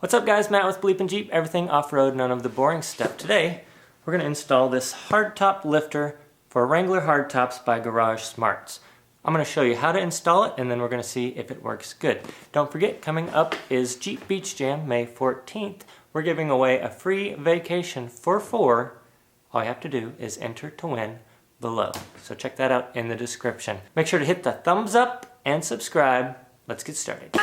What's up guys, Matt with BleepinJeep, everything off-road, none of the boring stuff. Today, we're going to install this hardtop lifter for Wrangler hardtops by Garage Smarts. I'm going to show you how to install it and then we're going to see if it works good. Don't forget, coming up is Jeep Beach Jam, May 14th. We're giving away a free vacation for 4. All you have to do is enter to win below. So check that out in the description. Make sure to hit the thumbs up and subscribe. Let's get started.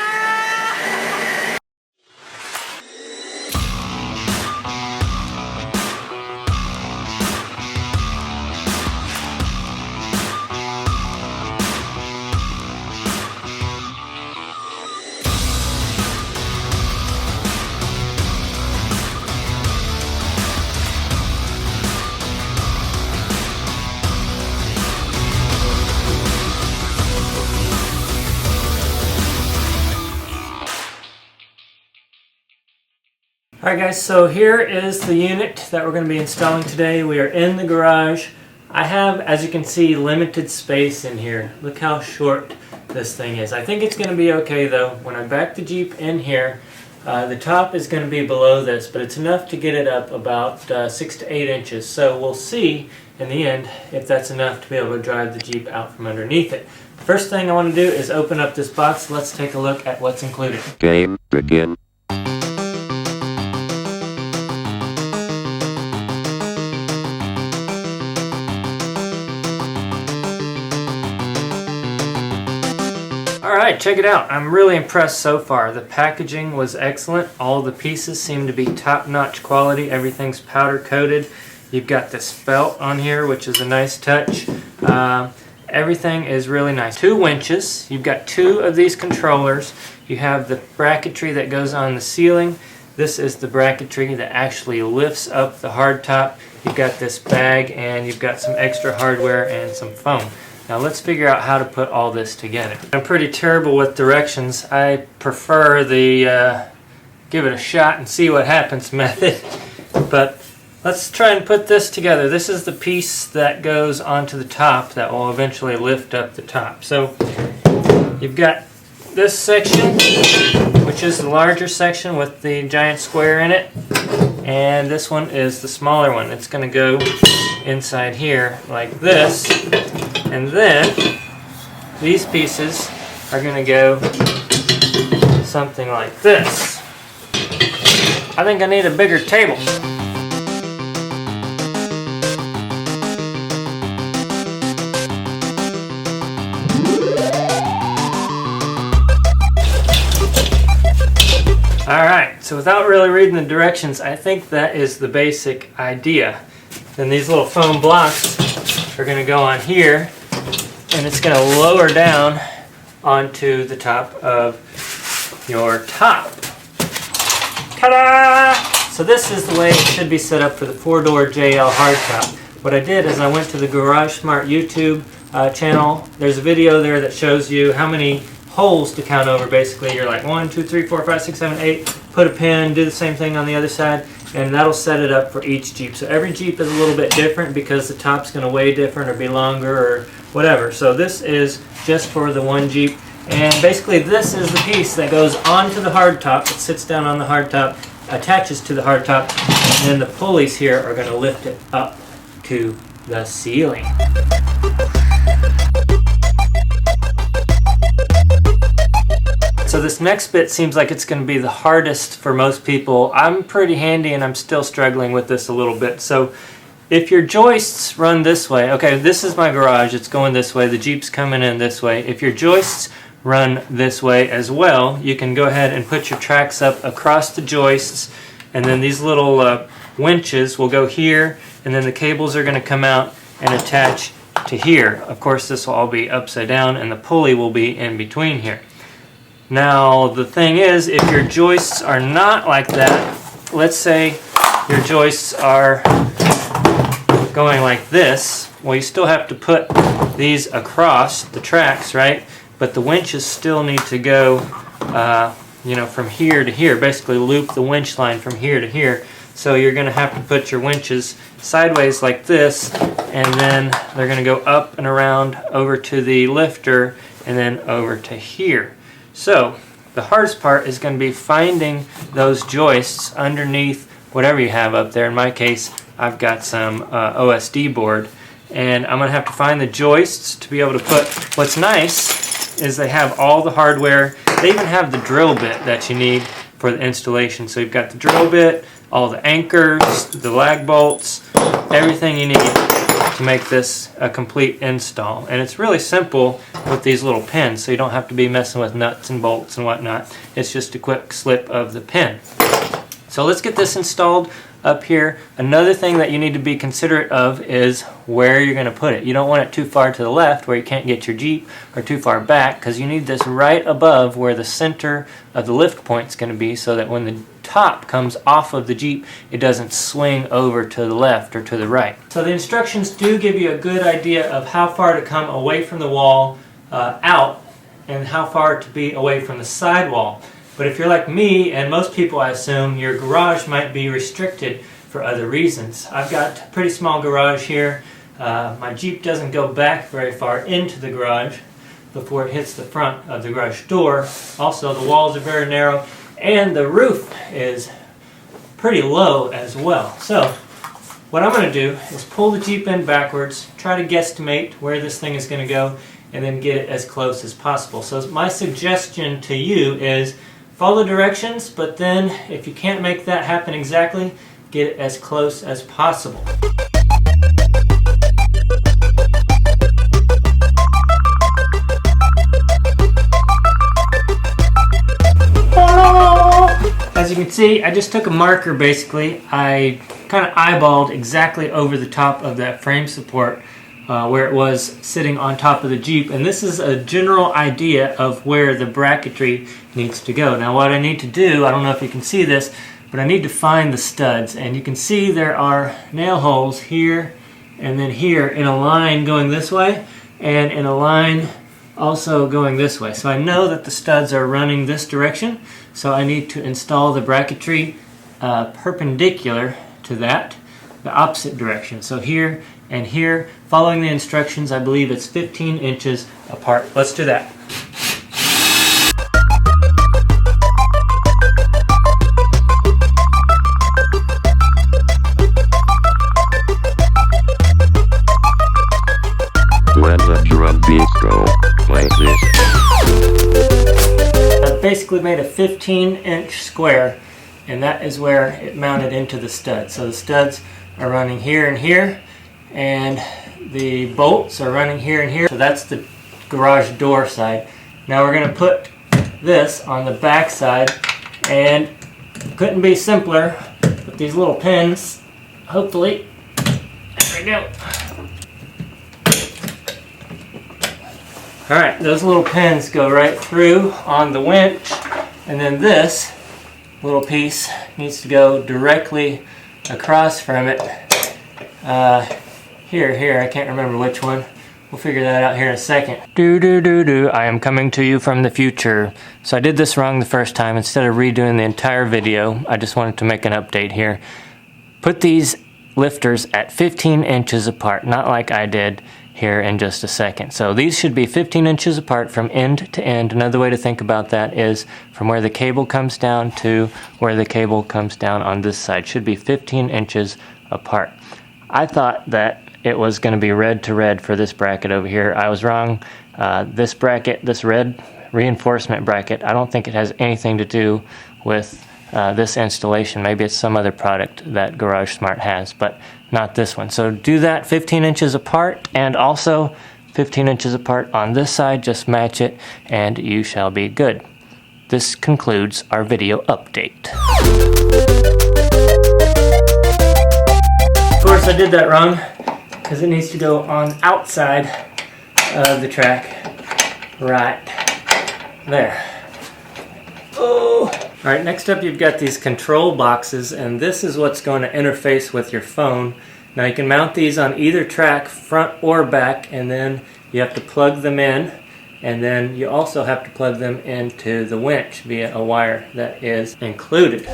Alright guys, so here is the unit that we're going to be installing today. We are in the garage. I have, as you can see, limited space in here. Look how short this thing is. I think it's going to be okay though. When I back the Jeep in here, the top is going to be below this, but it's enough to get it up about 6 to 8 inches. So we'll see in the end if that's enough to be able to drive the Jeep out from underneath it. First thing I want to do is open up this box. Let's take a look at what's included. Game begin. Alright, check it out. I'm really impressed so far. The packaging was excellent. All the pieces seem to be top-notch quality. Everything's powder coated. You've got this belt on here, which is a nice touch. Everything is really nice. 2 winches. You've got 2 of these controllers. You have the bracketry that goes on the ceiling. This is the bracketry that actually lifts up the hardtop. You've got this bag and you've got some extra hardware and some foam. Now let's figure out how to put all this together. I'm pretty terrible with directions. I prefer the give it a shot and see what happens method. But let's try and put this together. This is the piece that goes onto the top that will eventually lift up the top. So you've got this section, which is the larger section with the giant square in it. And this one is the smaller one. It's going to go inside here like this. And then these pieces are going to go something like this. I think I need a bigger table. Alright, so without really reading the directions, I think that is the basic idea. Then these little foam blocks are going to go on here, and it's going to lower down onto the top of your top. Ta-da! So this is the way it should be set up for the 4-door JL hardtop. What I did is I went to the Garage Smart YouTube channel. There's a video there that shows you how many holes to count over. Basically, you're like 1, 2, 3, 4, 5, 6, 7, 8. Put a pin, do the same thing on the other side, and that'll set it up for each Jeep. So every Jeep is a little bit different because the top's going to weigh different or be longer or whatever. So this is just for the one Jeep. And basically this is the piece that goes onto the hardtop. It sits down on the hardtop, attaches to the hardtop, and then the pulleys here are going to lift it up to the ceiling. So this next bit seems like it's going to be the hardest for most people. I'm pretty handy and I'm still struggling with this a little bit. So if your joists run this way, okay, this is my garage, it's going this way, the Jeep's coming in this way. If your joists run this way as well, you can go ahead and put your tracks up across the joists, and then these little winches will go here, and then the cables are going to come out and attach to here. Of course, this will all be upside down and the pulley will be in between here. Now the thing is, if your joists are not like that, let's say your joists are going like this, well, you still have to put these across the tracks, right? But the winches still need to go you know, from here to here, basically loop the winch line from here to here. So you're going to have to put your winches sideways like this, and then they're going to go up and around over to the lifter and then over to here. So The hardest part is going to be finding those joists underneath whatever you have up there. In my case, I've got some OSD board, and I'm going to have to find the joists to be able to put. What's nice is they have all the hardware. They even have the drill bit that you need for the installation. So you've got the drill bit, all the anchors, the lag bolts, everything you need to make this a complete install. And it's really simple with these little pins, so you don't have to be messing with nuts and bolts and whatnot. It's just a quick slip of the pin. So let's get this installed up here. Another thing that you need to be considerate of is where you're going to put it. You don't want it too far to the left where you can't get your Jeep, or too far back, because you need this right above where the center of the lift point is going to be, so that when the top comes off of the Jeep, it doesn't swing over to the left or to the right. So the instructions do give you a good idea of how far to come away from the wall out, and how far to be away from the sidewall. But if you're like me, and most people I assume, your garage might be restricted for other reasons. I've got a pretty small garage here. My Jeep doesn't go back very far into the garage before it hits the front of the garage door. Also, the walls are very narrow, and the roof is pretty low as well. So what I'm going to do is pull the Jeep in backwards, try to guesstimate where this thing is going to go, and then get it as close as possible. So my suggestion to you is follow directions, but then if you can't make that happen exactly, get it as close as possible. As you can see, I just took a marker basically. I kind of eyeballed exactly over the top of that frame support where it was sitting on top of the Jeep, and this is a general idea of where the bracketry needs to go. Now what I need to do, I don't know if you can see this, but I need to find the studs, and you can see there are nail holes here and then here in a line going this way, and in a line also going this way. So I know that the studs are running this direction, so I need to install the bracketry perpendicular to that, the opposite direction. So here and here, following the instructions, I believe it's 15 inches apart. Let's do that. Let the drum beats go like this. I've basically made a 15-inch square, and that is where it mounted into the stud. So the studs are running here and here, and the bolts are running here and here. So that's the garage door side. Now we're going to put this on the back side, and couldn't be simpler with these little pins. Hopefully, there we go. Alright, those little pins go right through on the winch, and then this little piece needs to go directly across from it. Here, I can't remember which one. We'll figure that out here in a second. I am coming to you from the future. So I did this wrong the first time. Instead of redoing the entire video, I just wanted to make an update here. Put these lifters at 15 inches apart, not like I did here in just a second. So these should be 15 inches apart from end to end. Another way to think about that is from where the cable comes down to where the cable comes down on this side. Should be 15 inches apart. I thought that it was going to be red to red for this bracket over here. I was wrong. This bracket, this red reinforcement bracket, I don't think it has anything to do with this installation. Maybe it's some other product that Garage Smart has, but not this one. So do that 15 inches apart, and also 15 inches apart on this side. Just match it and you shall be good. This concludes our video update. Of course I did that wrong, because it needs to go on outside of the track, right there. Oh! Alright, next up you've got these control boxes, and this is what's going to interface with your phone. Now you can mount these on either track, front or back, and then you have to plug them in, and then you also have to plug them into the winch via a wire that is included.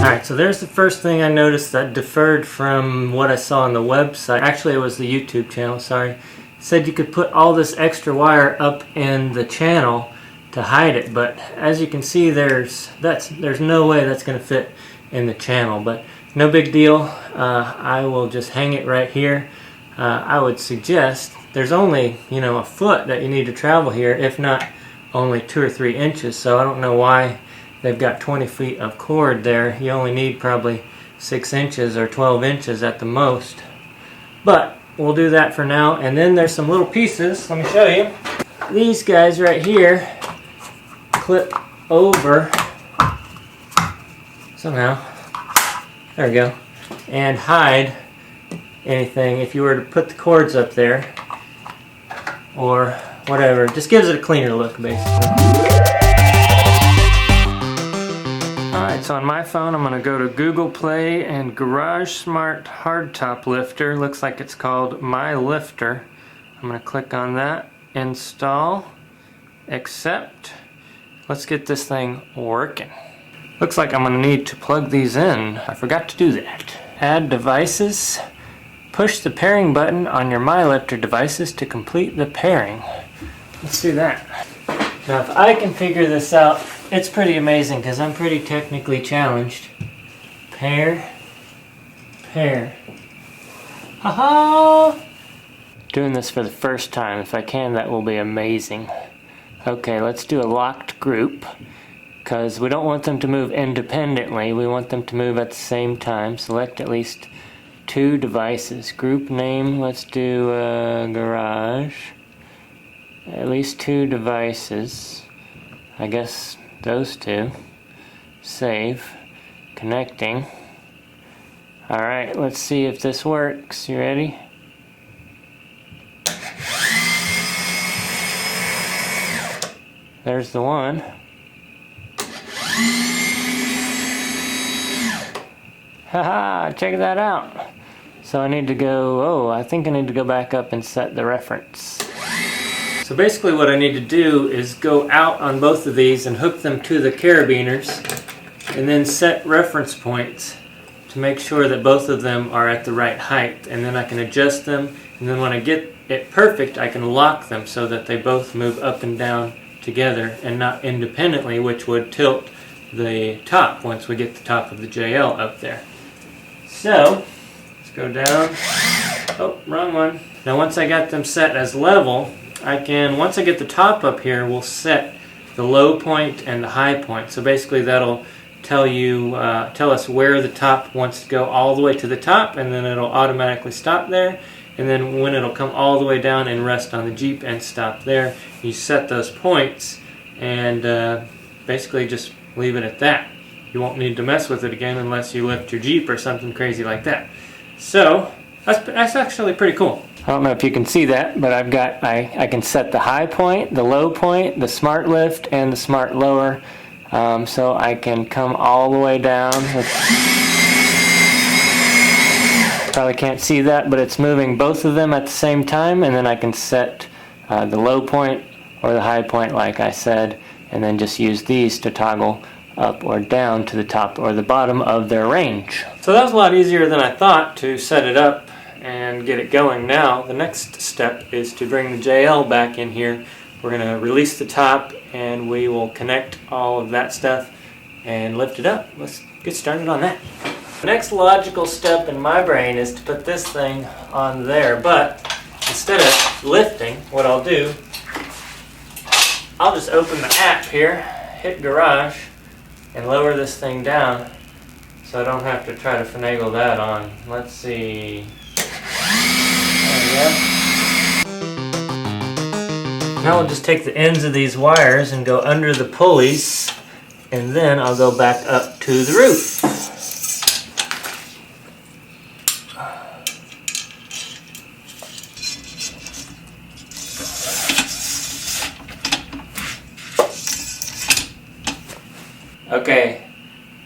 Alright, so there's the first thing I noticed that differed from what I saw on the website. Actually, it was the YouTube channel, sorry. It said you could put all this extra wire up in the channel to hide it, but as you can see, there's no way that's going to fit in the channel, but no big deal. I will just hang it right here. I would suggest there's only, a foot that you need to travel here, if not only 2 or 3 inches, so I don't know why they've got 20 feet of cord there. You only need probably 6 inches or 12 inches at the most. But we'll do that for now. And then there's some little pieces. Let me show you. These guys right here clip over somehow. There we go. And hide anything if you were to put the cords up there or whatever. Just gives it a cleaner look, basically. Alright, so on my phone I'm going to go to Google Play and Garage Smart Hardtop Lifter. Looks like it's called My Lifter. I'm going to click on that, install, accept. Let's get this thing working. Looks like I'm going to need to plug these in. I forgot to do that. Add devices. Push the pairing button on your My Lifter devices to complete the pairing. Let's do that. Now if I can figure this out, it's pretty amazing because I'm pretty technically challenged. Pair. Haha! Doing this for the first time. If I can, that will be amazing. Okay, let's do a locked group because we don't want them to move independently. We want them to move at the same time. Select at least 2 devices. Group name, let's do garage. At least 2 devices. I guess those 2. Save. Connecting. Alright, let's see if this works. You ready? There's the one. Haha, check that out. So I need to go, I think I need to go back up and set the reference. So basically what I need to do is go out on both of these and hook them to the carabiners and then set reference points to make sure that both of them are at the right height, and then I can adjust them, and then when I get it perfect I can lock them so that they both move up and down together and not independently, which would tilt the top once we get the top of the JL up there. So let's go down. Oh, wrong one. Now once I got them set as level, I can, once I get the top up here, we'll set the low point and the high point. So basically that'll tell us where the top wants to go all the way to the top, and then it'll automatically stop there. And then when it'll come all the way down and rest on the Jeep and stop there, you set those points and basically just leave it at that. You won't need to mess with it again unless you lift your Jeep or something crazy like that. So that's actually pretty cool. I don't know if you can see that, but I can set the high point, the low point, the smart lift, and the smart lower. So I can come all the way down. Probably can't see that, but it's moving both of them at the same time, and then I can set the low point or the high point like I said, and then just use these to toggle up or down to the top or the bottom of their range. So that was a lot easier than I thought to set it up and get it going. Now the next step is to bring the JL back in here. We're going to release the top and we will connect all of that stuff and lift it up. Let's get started on that. The next logical step in my brain is to put this thing on there, but instead of lifting, what I'll do, I'll just open the app here, hit garage, and lower this thing down so I don't have to try to finagle that on. Let's see. There we go. Now I'll just take the ends of these wires and go under the pulleys, and then I'll go back up to the roof. Okay,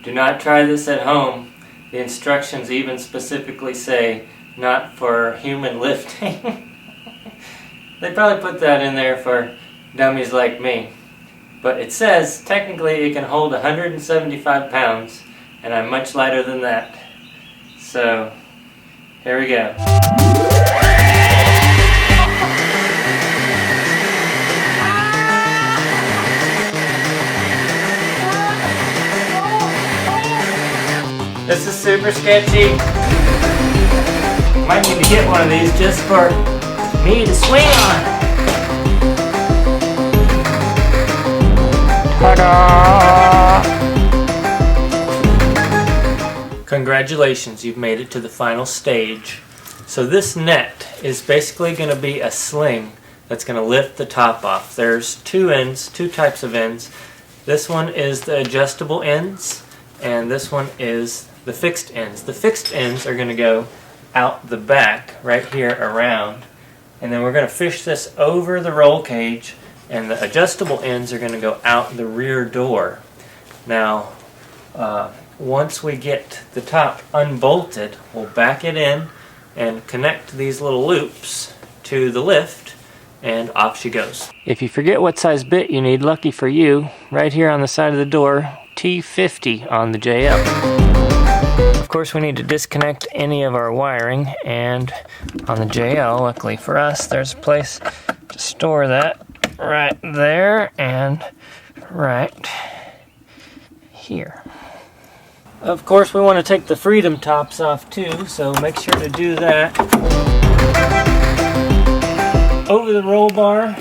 do not try this at home. The instructions even specifically say not for human lifting. They probably put that in there for dummies like me. But it says technically it can hold 175 pounds and I'm much lighter than that. So, here we go. This is super sketchy. Might need to get one of these just for me to swing on. Ta-da! Congratulations, you've made it to the final stage. So this net is basically going to be a sling that's going to lift the top off. There's two types of ends. This one is the adjustable ends, and this one is the fixed ends. The fixed ends are going to go out the back, right here around, and then we're going to fish this over the roll cage, and the adjustable ends are going to go out the rear door. Now, once we get the top unbolted, we'll back it in and connect these little loops to the lift, and off she goes. If you forget what size bit you need, lucky for you, right here on the side of the door, T50 on the JL. Of course, we need to disconnect any of our wiring, and on the JL, luckily for us, there's a place to store that right there and right here. Of course, we want to take the freedom tops off too, so make sure to do that. Over the roll bar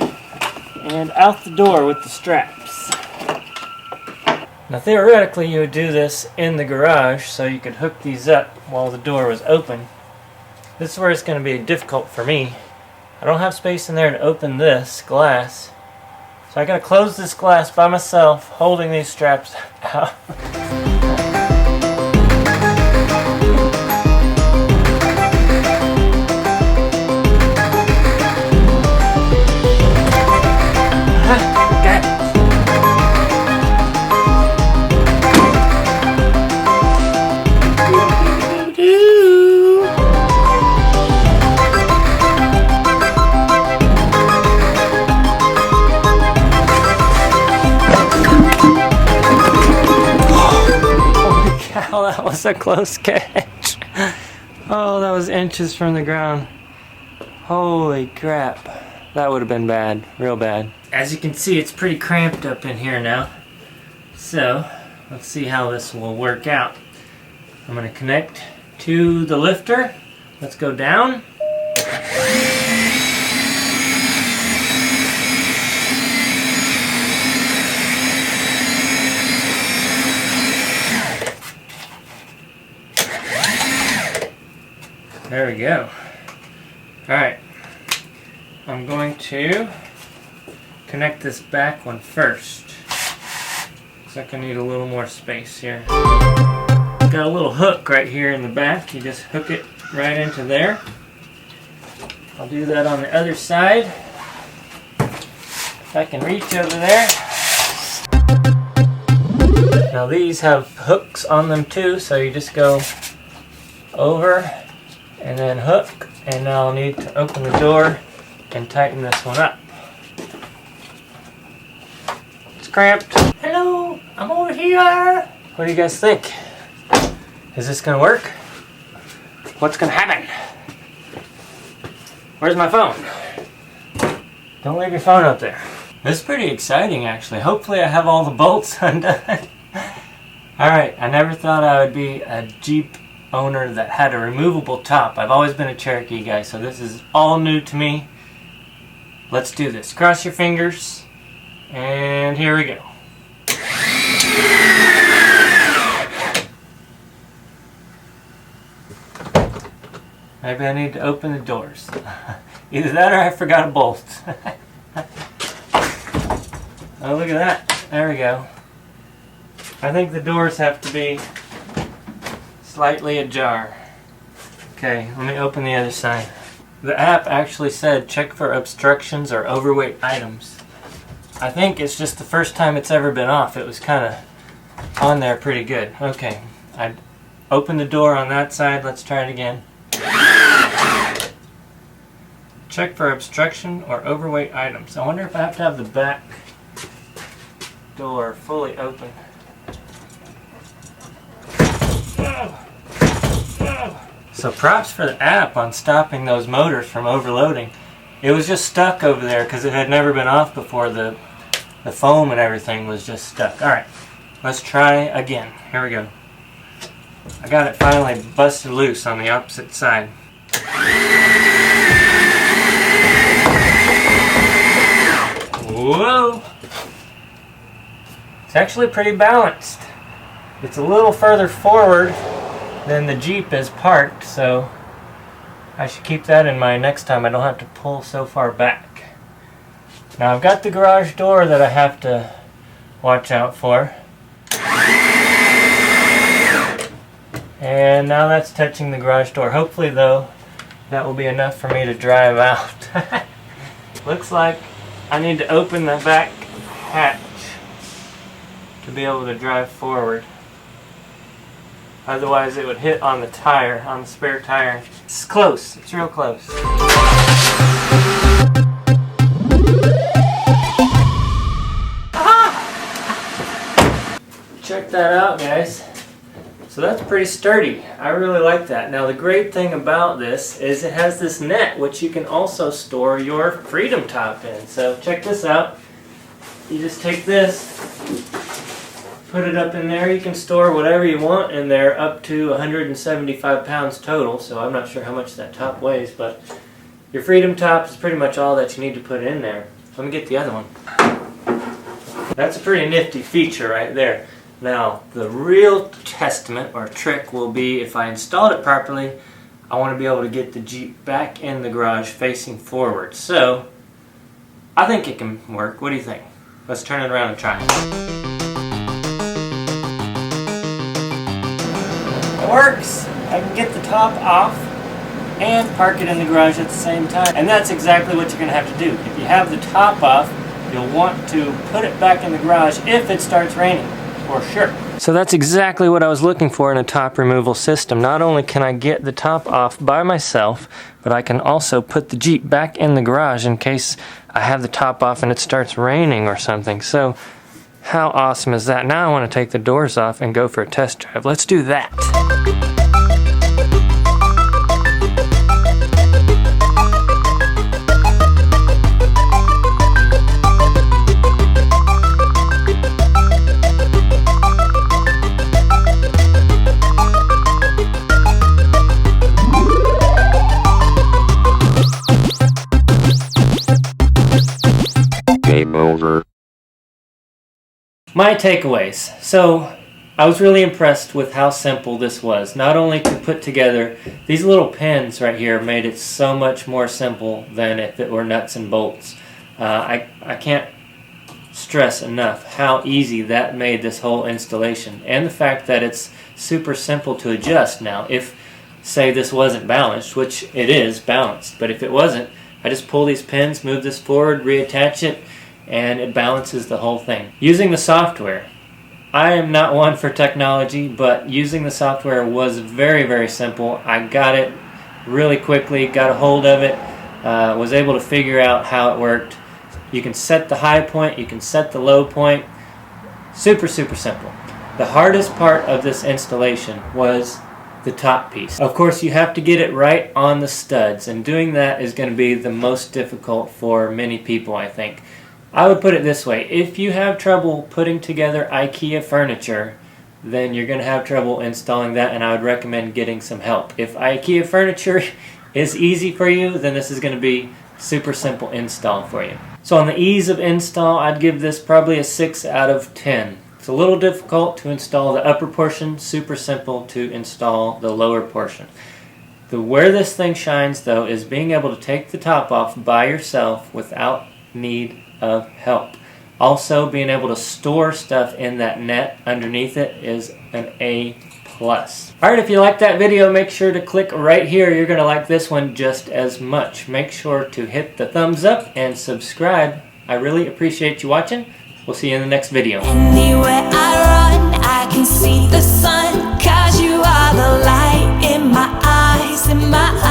and out the door with the straps. Now theoretically you would do this in the garage so you could hook these up while the door was open. This is where it's going to be difficult for me. I don't have space in there to open this glass, so I got to close this glass by myself holding these straps out. Oh, that was a close catch. Oh, that was inches from the ground. Holy crap. That would have been bad. Real bad. As you can see, it's pretty cramped up in here now. So, let's see how this will work out. I'm going to connect to the lifter. Let's go down. There we go. Alright. I'm going to connect this back one first. Looks like I need a little more space here. Got a little hook right here in the back. You just hook it right into there. I'll do that on the other side. If I can reach over there. Now these have hooks on them too, so you just go over and then hook, and now I'll need to open the door and tighten this one up. It's cramped. Hello, I'm over here. What do you guys think? Is this gonna work? What's gonna happen? Where's my phone? Don't leave your phone up there. This is pretty exciting actually. Hopefully I have all the bolts undone. Alright, I never thought I would be a Jeep owner that had a removable top. I've always been a Cherokee guy, so this is all new to me. Let's do this. Cross your fingers, and here we go. Maybe I need to open the doors. Either that or I forgot a bolt. Oh, look at that. There we go. I think the doors have to be slightly ajar. Okay, let me open the other side. The app actually said check for obstructions or overweight items. I think it's just the first time it's ever been off. It was kind of on there pretty good. Okay, I opened the door on that side. Let's try it again. Check for obstruction or overweight items. I wonder if I have to have the back door fully open. So props for the app on stopping those motors from overloading. It was just stuck over there because it had never been off before. The foam and everything was just stuck. Alright, let's try again. Here we go. I got it finally busted loose on the opposite side. Whoa! It's actually pretty balanced. It's a little further forward than the Jeep is parked, so I should keep that in mind next time. I don't have to pull so far back. Now I've got the garage door that I have to watch out for. And now that's touching the garage door. Hopefully though, that will be enough for me to drive out. Looks like I need to open the back hatch to be able to drive forward. Otherwise it would hit on the tire, on the spare tire. It's close, it's real close. Aha! Check that out, guys. So that's pretty sturdy. I really like that. Now the great thing about this is it has this net which you can also store your Freedom Top in. So check this out. You just take this, put it up in there. You can store whatever you want in there up to 175 pounds total. So I'm not sure how much that top weighs, but your Freedom Top is pretty much all that you need to put in there. Let me get the other one. That's a pretty nifty feature right there. Now, the real testament or trick will be if I installed it properly, I want to be able to get the Jeep back in the garage facing forward. So, I think it can work. What do you think? Let's turn it around and try it. It works! I can get the top off and park it in the garage at the same time. And that's exactly what you're going to have to do. If you have the top off, you'll want to put it back in the garage if it starts raining. For sure. So that's exactly what I was looking for in a top removal system. Not only can I get the top off by myself, but I can also put the Jeep back in the garage in case I have the top off and it starts raining or something. So how awesome is that? Now I want to take the doors off and go for a test drive. Let's do that. Game over. My takeaways. So, I was really impressed with how simple this was. Not only to put together, these little pins right here made it so much more simple than if it were nuts and bolts. I can't stress enough how easy that made this whole installation. And the fact that it's super simple to adjust now. If, say, this wasn't balanced, which it is balanced, but if it wasn't, I just pull these pins, move this forward, reattach it, and it balances the whole thing. Using the software. I am not one for technology, but using the software was very, very simple. I got it really quickly, got a hold of it, was able to figure out how it worked. You can set the high point, you can set the low point. Super, super simple. The hardest part of this installation was the top piece. Of course, you have to get it right on the studs, and doing that is going to be the most difficult for many people, I think. I would put it this way: if you have trouble putting together IKEA furniture, then you're going to have trouble installing that, and I would recommend getting some help. If IKEA furniture is easy for you, then this is going to be super simple install for you. So on the ease of install, I'd give this probably a 6 out of 10. It's a little difficult to install the upper portion, super simple to install the lower portion. Where this thing shines, though, is being able to take the top off by yourself without need of help. Also, being able to store stuff in that net underneath it is an A+. Alright, if you liked that video, make sure to click right here. You're going to like this one just as much. Make sure to hit the thumbs up and subscribe. I really appreciate you watching. We'll see you in the next video. Anywhere I run, I can see the sun, 'cause you are the light in my eyes, in my eyes.